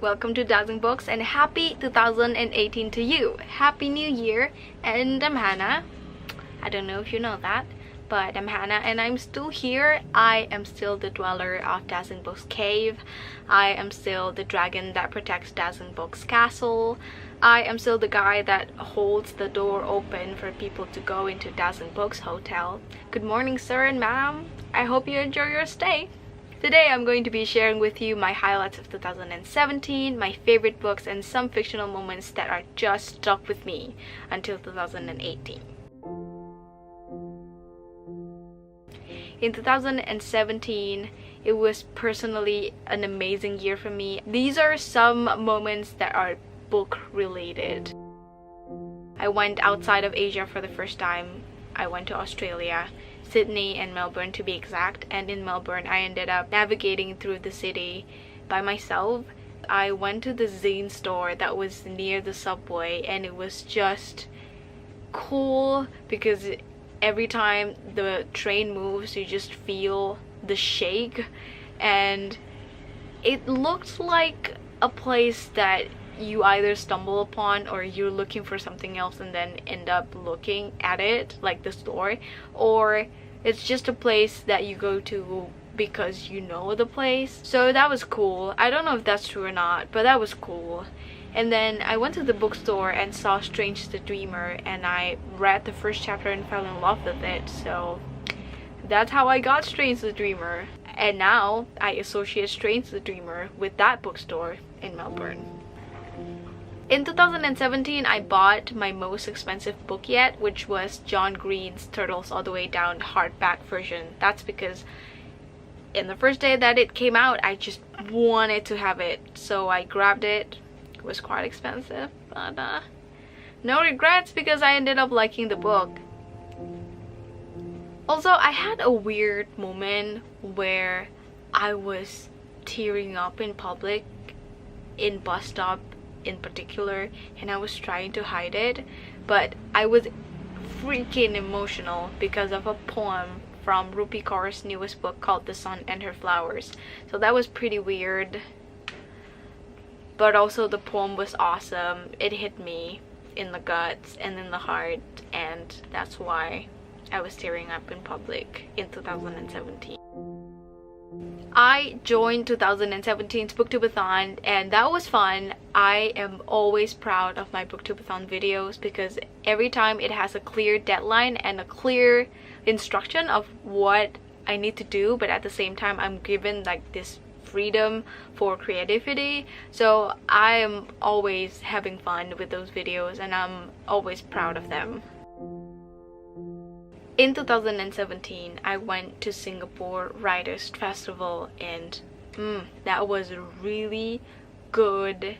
welcome to Dazzling Books and happy 2018 to you. Happy New Year, and I'm Hannah. I don't know if you know that, but I'm Hannah and I'm still here. I am still the dweller of Dazzling Books Cave. I am still the dragon that protects Dazzling Books Castle. I am still the guy that holds the door open for people to go into Dazzling Books Hotel. Good morning, sir and ma'am. I hope you enjoy your stay. Today I'm going to be sharing with you my highlights of 2017, my favorite books, and some fictional moments that are just stuck with me until 2018. In 2017, it was personally an amazing year for me. These are some moments that are book related. I went outside of Asia for the first time. I went to Australia, Sydney and Melbourne to be exact, and in Melbourne I ended up navigating through the city by myself. I went to the Zine store that was near the subway, and it was just cool because every time the train moves you just feel the shake, and it looked like a place that you either stumble upon or you're looking for something else and then end up looking at it, like the store, or it's just a place that you go to because you know the place. So that was cool. I don't know if that's true or not, but that was cool. And then I went to the bookstore and saw Strange the Dreamer, and I read the first chapter and fell in love with it. So that's how I got Strange the Dreamer, and now I associate Strange the Dreamer with that bookstore in Melbourne. In 2017, I bought my most expensive book yet, which was John Green's Turtles All the Way Down hardback version. That's because in the first day that it came out, I just wanted to have it, so I grabbed it. It was quite expensive, but no regrets because I ended up liking the book. Also, I had a weird moment where I was tearing up in public, in bus stop in particular, and I was trying to hide it, but I was freaking emotional because of a poem from Rupi Kaur's newest book called The Sun and Her Flowers. So that was pretty weird, but also the poem was awesome. It hit me in the guts and in the heart, and that's why I was tearing up in public in 2017. I joined 2017's Booktubeathon, and that was fun. I am always proud of my Booktubeathon videos because every time it has a clear deadline and a clear instruction of what I need to do, but at the same time I'm given like this freedom for creativity. So I am always having fun with those videos and I'm always proud of them. In 2017, I went to Singapore Writers Festival, and that was a really good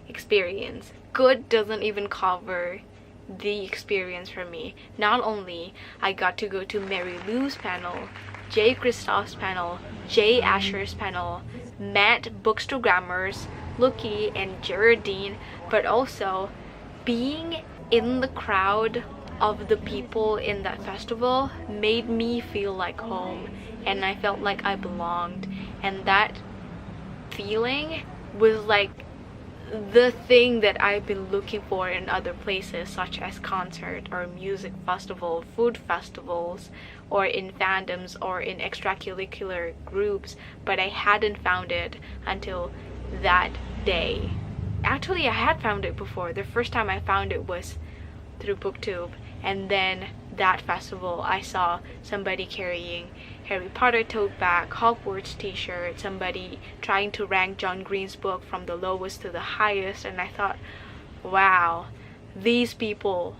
experience. Good doesn't even cover the experience for me. Not only I got to go to Mary Lou's panel, Jay Kristoff's panel, Jay Asher's panel, met bookstagrammers Lucky and Geraldine, but also being in the crowd of the people in that festival made me feel like home, and I felt like I belonged, and that feeling was like the thing that I've been looking for in other places, such as concert or music festival, food festivals, or in fandoms or in extracurricular groups, but I hadn't found it until that day. Actually, I had found it before. The first time I found it was through Booktube, and then that festival I saw somebody carrying Harry Potter tote bag, Hogwarts t-shirt, somebody trying to rank John Green's book from the lowest to the highest, and I thought, wow, these people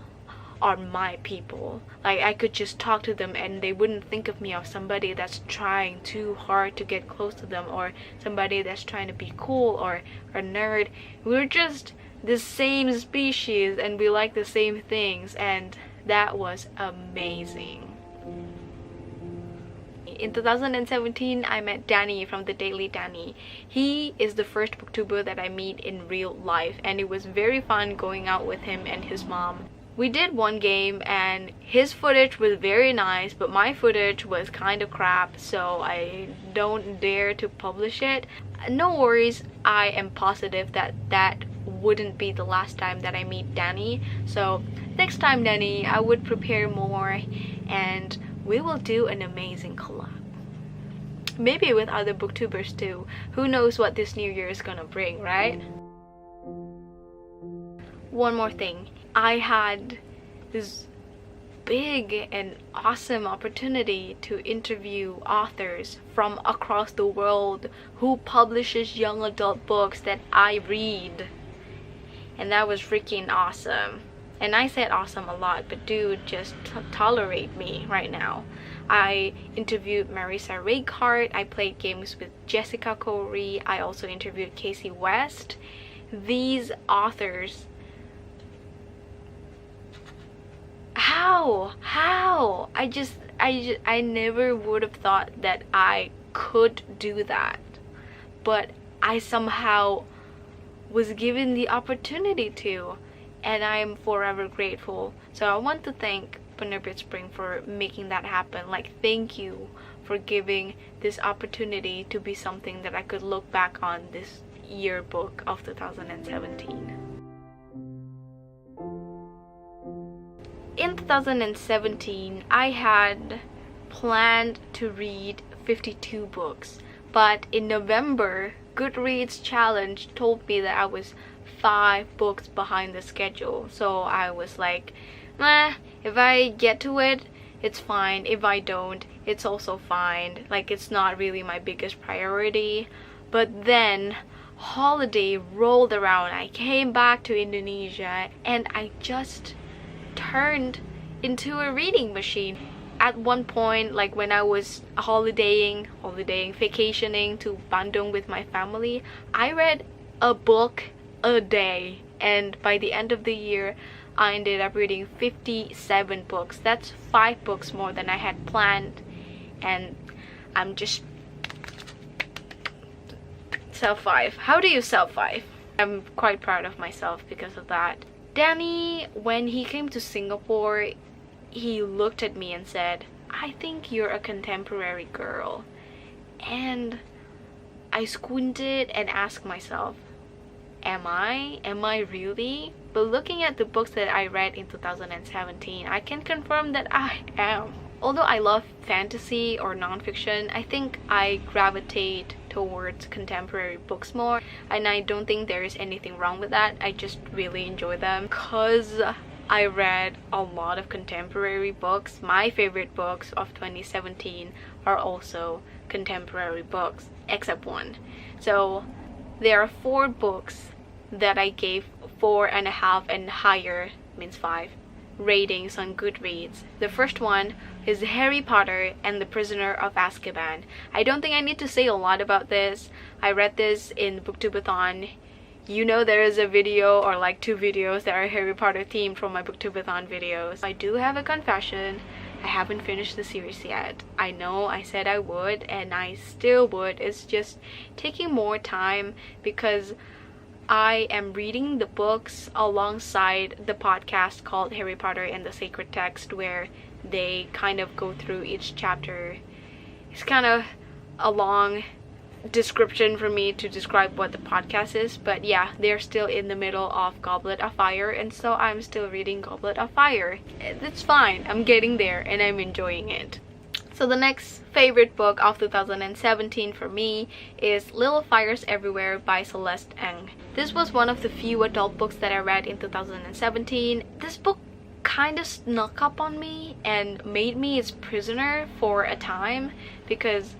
are my people. Like, I could just talk to them and they wouldn't think of me as somebody that's trying too hard to get close to them, or somebody that's trying to be cool, or a nerd. We're just the same species and we like the same things, and that was amazing. In 2017, I met Danny from the Daily Danny. He is the first booktuber that I meet in real life, and it was very fun going out with him and his mom. we did one game and his footage was very nice, but my footage was kind of crap, so I don't dare to publish it. No worries, I am positive that that wouldn't be the last time that I meet Danny. So next time, Danny, I would prepare more and we will do an amazing collab. Maybe with other booktubers too. Who knows what this new year is gonna bring, right? One more thing. I had this big and awesome opportunity to interview authors from across the world who publishes young adult books that I read. And that was freaking awesome. And I said awesome a lot, but dude, just tolerate me right now. I interviewed Marissa Raycart, I played games with Jessica Corey, I also interviewed Casey West. These authors, how? I never would have thought that I could do that, but I somehow was given the opportunity to, and I'm forever grateful. So I want to thank Penerbit Spring for making that happen. Like, thank you for giving this opportunity to be something that I could look back on this yearbook of 2017. In 2017, I had planned to read 52 books, but in November, Goodreads challenge told me that I was 5 books behind the schedule. So I was like, meh, if I get to it, it's fine. If I don't, it's also fine. Like, it's not really my biggest priority. But then holiday rolled around. I came back to Indonesia and I just turned into a reading machine. At one point, like when I was holidaying, vacationing to Bandung with my family, I read a book a day, and by the end of the year I ended up reading 57 books. That's 5 books more than I had planned, and I'm just self-5. How do you self-5? I'm quite proud of myself because of that. Danny, when he came to Singapore, he looked at me and said, I think you're a contemporary girl. And I squinted and asked myself, am I really? But looking at the books that I read in 2017, I can confirm that I am. Although I love fantasy or non-fiction, I think I gravitate towards contemporary books more, and I don't think there is anything wrong with that. I just really enjoy them because I read a lot of contemporary books. My favorite books of 2017 are also contemporary books, except one. So there are 4 books that I gave 4.5 and higher, means 5, ratings on Goodreads. The first one is Harry Potter and the Prisoner of Azkaban. I don't think I need to say a lot about this. I read this in Booktubeathon. You know, there is a video or like 2 videos that are Harry Potter themed from my Booktubeathon videos. I do have a confession. I haven't finished the series yet. I know I said I would and I still would. It's just taking more time because I am reading the books alongside the podcast called Harry Potter and the Sacred Text, where they kind of go through each chapter. It's kind of a long description for me to describe what the podcast is, but yeah, they're still in the middle of Goblet of Fire, and so I'm still reading Goblet of Fire. It's fine, I'm getting there and I'm enjoying it. So the next favorite book of 2017 for me is Little Fires Everywhere by Celeste Ng. This was one of the few adult books that I read in 2017. This book kind of snuck up on me and made me its prisoner for a time because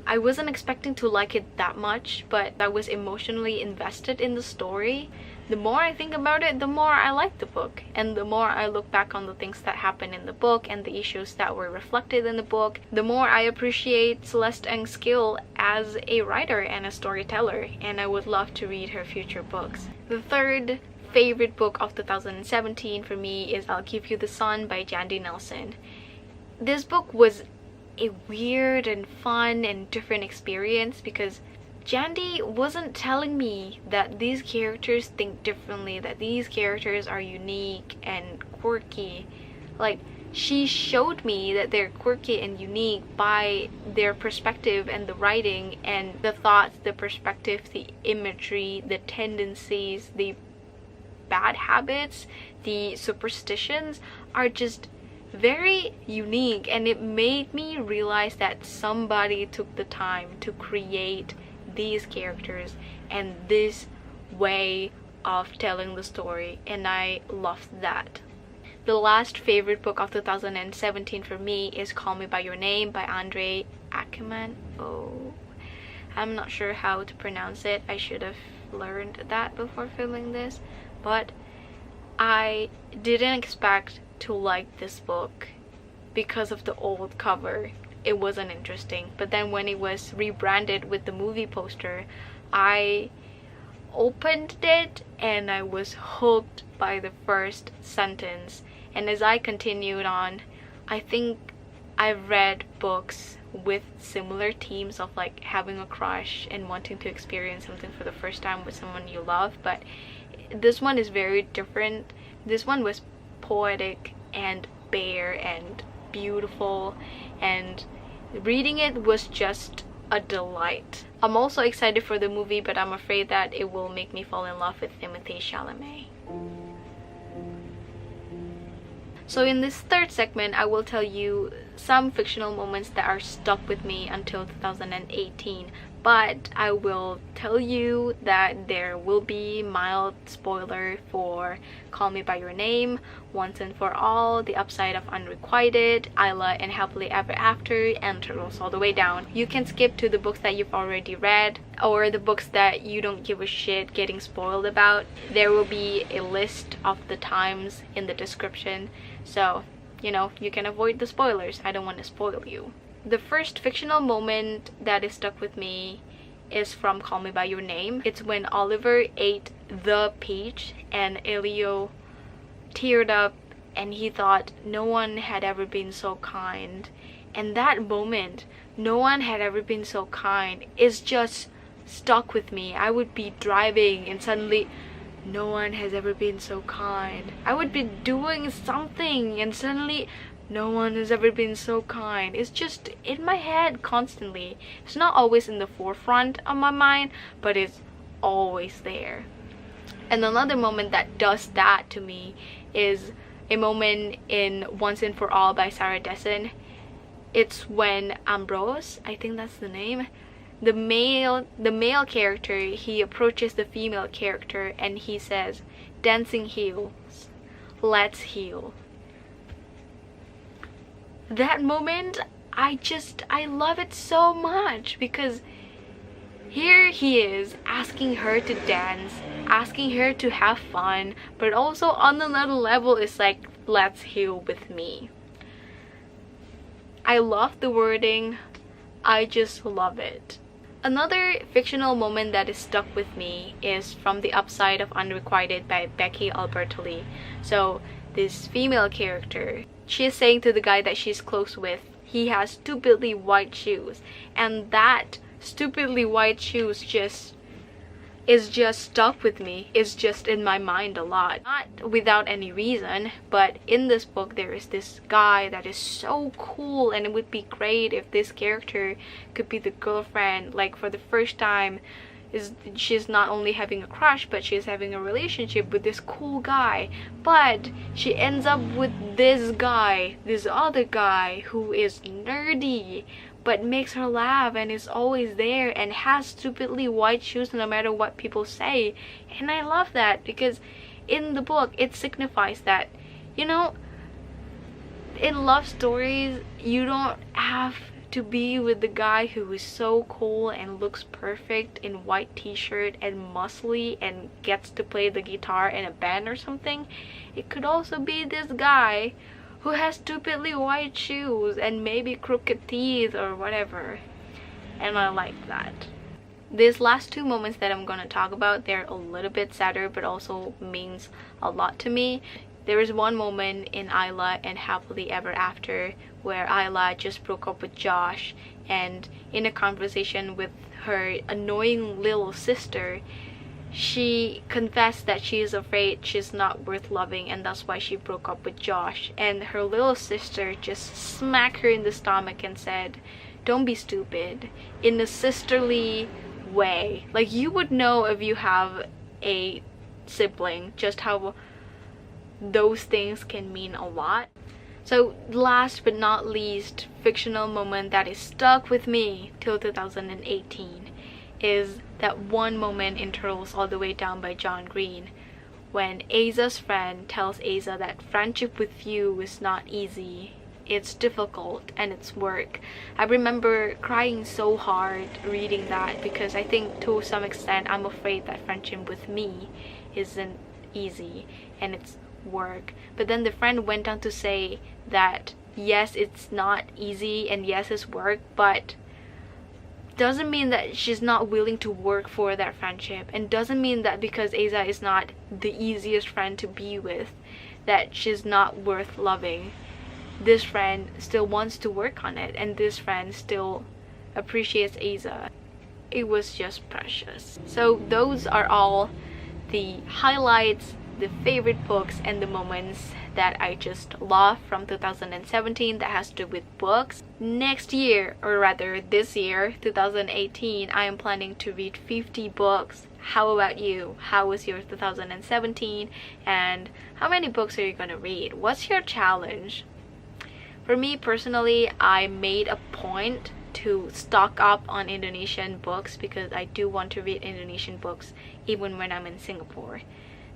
I wasn't expecting to like it that much, but I was emotionally invested in the story. The more I think about it, the more I like the book, and the more I look back on the things that happened in the book and the issues that were reflected in the book, the more I appreciate Celeste Ng's skill as a writer and a storyteller, and I would love to read her future books. The third favorite book of 2017 for me is I'll Give You the Sun by Jandy Nelson. This book was a weird and fun and different experience because Jandy wasn't telling me that these characters think differently, that these characters are unique and quirky. Like, she showed me that they're quirky and unique by their perspective and the writing and the thoughts, the perspective, the imagery, the tendencies, the bad habits, the superstitions are just very unique, and it made me realize that somebody took the time to create these characters and this way of telling the story, and I loved that. The last favorite book of 2017 for me is Call Me By Your Name by Andre Ackerman. Oh, I'm not sure how to pronounce it. I should have learned that before filming this, but I didn't expect to like this book because of the old cover. It wasn't interesting, but then when it was rebranded with the movie poster, I opened it and I was hooked by the first sentence. And as I continued on, I think I've read books with similar themes of like having a crush and wanting to experience something for the first time with someone you love, but this one is very different. This one was poetic and bare and beautiful, and reading it was just a delight. I'm also excited for the movie, but I'm afraid that it will make me fall in love with Timothée Chalamet. So in this third segment, I will tell you some fictional moments that are stuck with me until 2018. But I will tell you that there will be mild spoiler for Call Me By Your Name, Once and For All, The Upside of Unrequited, Isla, and Happily Ever After, and Turtles All the Way Down. You can skip to the books that you've already read or the books that you don't give a shit getting spoiled about. There will be a list of the times in the description, so you know, you can avoid the spoilers. I don't want to spoil you. The first fictional moment that is stuck with me is from Call Me By Your Name. It's when Oliver ate the peach and Elio teared up and he thought no one had ever been so kind. And that moment, no one had ever been so kind, is just stuck with me. I would be driving and suddenly, no one has ever been so kind. I would be doing something and suddenly, no one has ever been so kind. It's just in my head constantly. It's not always in the forefront of my mind, but it's always there. And another moment that does that to me is a moment in Once and For All by Sarah Dessen. It's when Ambrose, I think that's the name, the male character, he approaches the female character and he says, "Dancing heels, let's heal." That moment, I love it so much, because here he is asking her to dance, asking her to have fun, but also on another level it's like, let's heal with me. I love the wording. I just love it. Another fictional moment that is stuck with me is from The Upside of Unrequited by Becky Albertalli. So this female character, she is saying to the guy that she's close with, he has stupidly white shoes, and that stupidly white shoes is just stuck with me. It's just in my mind a lot, not without any reason, but in this book there is this guy that is so cool, and it would be great if this character could be the girlfriend. Like, for the first time, she's not only having a crush, but she's having a relationship with this cool guy, but she ends up with this guy, this other guy who is nerdy but makes her laugh and is always there and has stupidly white shoes no matter what people say. And I love that, because in the book it signifies that, you know, in love stories you don't have to be with the guy who is so cool and looks perfect in white t-shirt and muscly and gets to play the guitar in a band or something. It could also be this guy who has stupidly white shoes and maybe crooked teeth or whatever. And I like that. These last two moments that I'm gonna talk about, they're a little bit sadder but also means a lot to me. There is one moment in Isla and Happily Ever After where Isla just broke up with Josh, and in a conversation with her annoying little sister, she confessed that she is afraid she's not worth loving, and that's why she broke up with Josh. And her little sister just smacked her in the stomach and said, don't be stupid, in a sisterly way. Like, you would know if you have a sibling just how those things can mean a lot. So last but not least, fictional moment that is stuck with me till 2018 is that one moment in Turtles All the Way Down by John Green, when Aza's friend tells Aza that friendship with you is not easy, it's difficult, and it's work. I remember crying so hard reading that, because I think to some extent I'm afraid that friendship with me isn't easy and it's work. But then the friend went on to say that yes, it's not easy and yes, it's work, but doesn't mean that she's not willing to work for that friendship, and doesn't mean that because Aza is not the easiest friend to be with that she's not worth loving. This friend still wants to work on it, and this friend still appreciates Aza. It was just precious. So those are all the highlights, the favorite books, and the moments that I just love from 2017 that has to do with books. Next year, or rather this year, 2018, I am planning to read 50 books. How about you? How was your 2017? And how many books are you gonna read? What's your challenge? For me personally, I made a point to stock up on Indonesian books because I do want to read Indonesian books even when I'm in Singapore.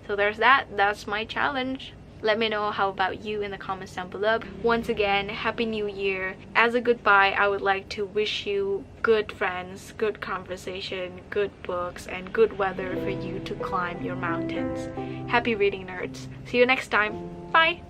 So there's that. That's my challenge. Let me know how about you in the comments down below. Once again, Happy New Year. As a goodbye, I would like to wish you good friends, good conversation, good books, and good weather for you to climb your mountains. Happy reading, nerds. See you next time. Bye!